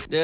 I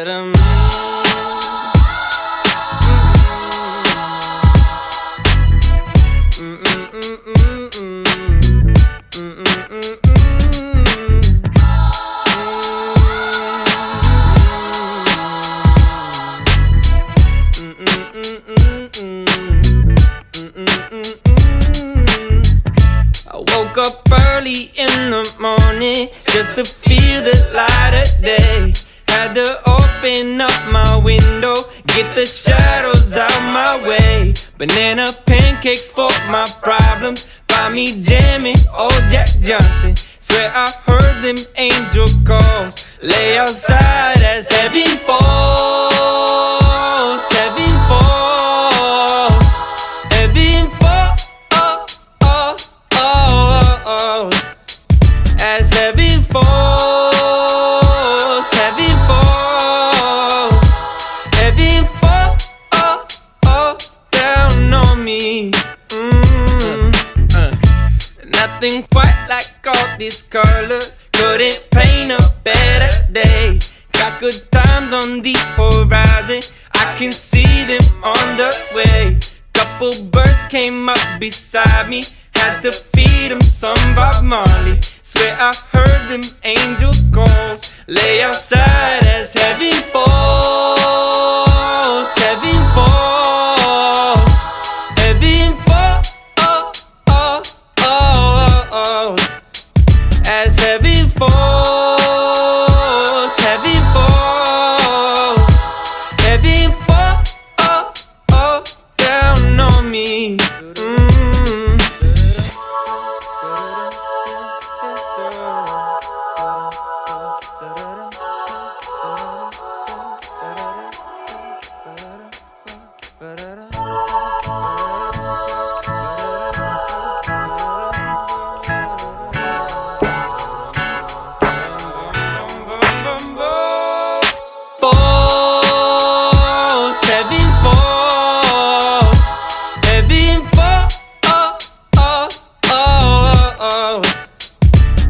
woke up early in the morning just to feel the light of day. Had to open up my window, get the shadows out my way. Banana pancakes for my problems, find me jamming old Jack Johnson. Swear I heard them angel calls, lay outside as heaven falls, heaven falls, heaven falls, as heaven falls, heaven falls, heaven falls down on me. Nothing quite like all this color, couldn't paint a better day. Got good times on the horizon, I can see them on the way. Couple birds came up beside me, had to feed them some Bob Marley. Swear I heard them angel calls, lay outside as heaven falls, heaven falls, heaven falls, as heaven falls, heaven falls, heaven falls down on me.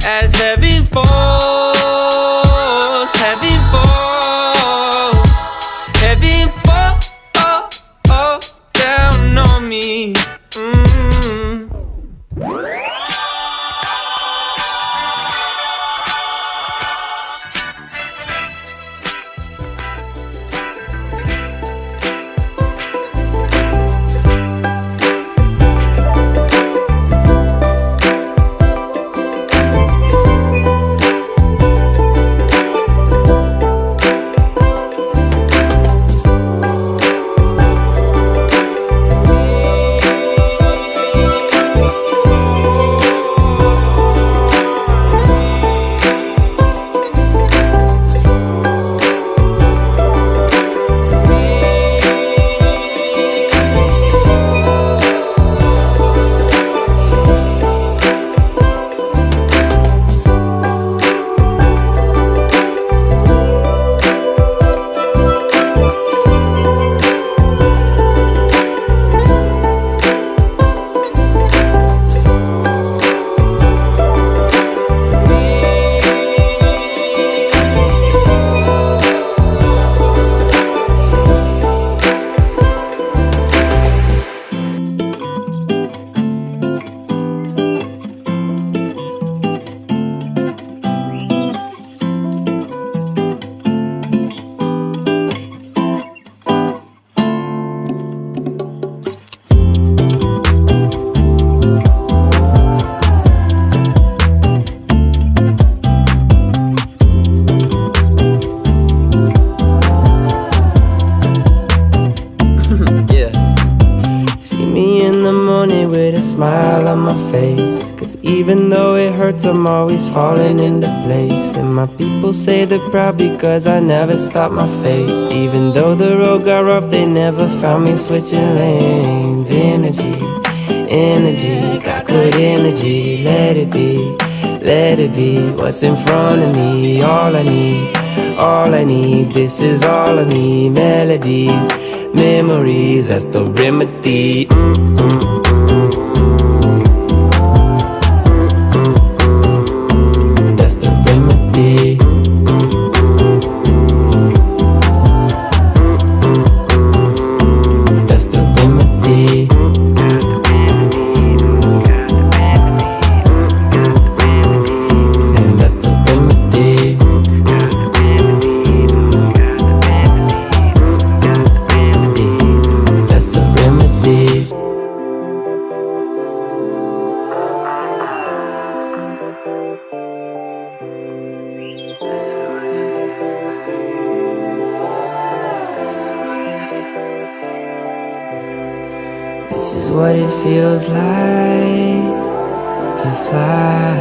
As heaven falls, heaven falls, heaven falls down on me. Smile on my face, 'cause even though it hurts, I'm always falling into place. And my people say they're proud because I never stopped my fate. Even though the road got rough, they never found me switching lanes. Energy, energy, got good energy. Let it be, let it be. What's in front of me, all I need, all I need. This is all of me. Melodies, memories, that's the remedy. feels like to fly.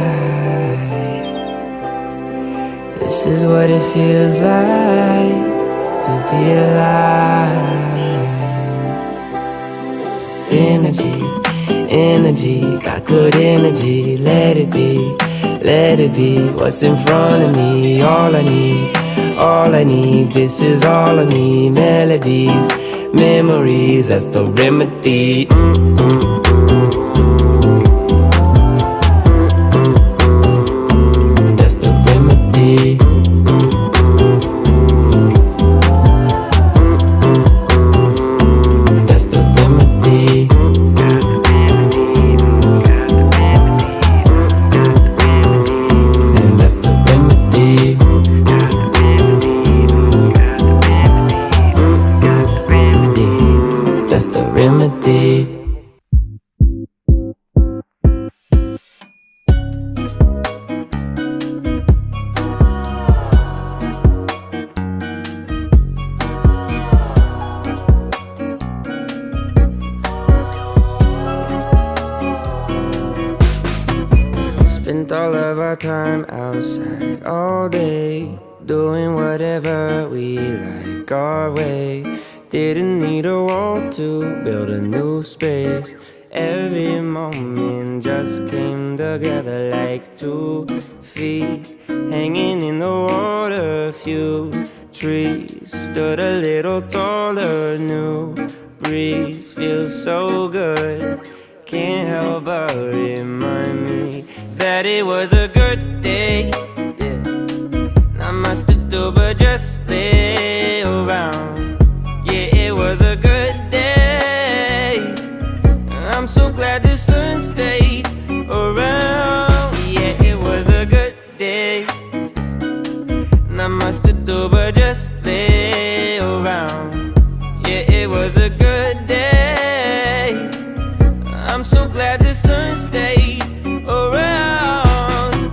This is what it feels like to be alive. Energy, energy, got good energy. Let it be, let it be. What's in front of me, all I need, all I need. This is all of me. Melodies, memories, that's the remedy. That's the remedy. That's the remedy. And that's the remedy. That's the remedy. Spent all of our time outside all day, doing whatever we like our way. Didn't need a wall to build a new space. Every moment just came together like 2 feet hanging in the water. A few trees stood a little taller. New breeze feels so good. Can't help but remind me that it was a good day. Yeah. Not much to do but just stay around. Yeah, it was a good day. I'm so glad the sun stayed around. Yeah, it was a good day. Not much to do but just stay around. Yeah, it was a good day. I'm so glad the sun stayed around.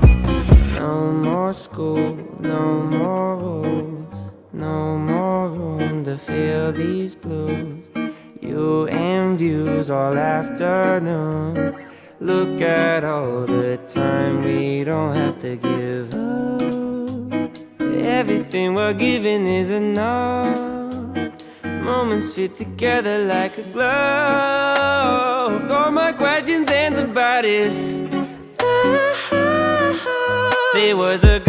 No more school, no more rules, no more room to feel these blues. You and views all afternoon. Look at all the time we don't have to give up. Everything we're giving is enough. Moments fit together like a glove. All my questions answered by this. It was a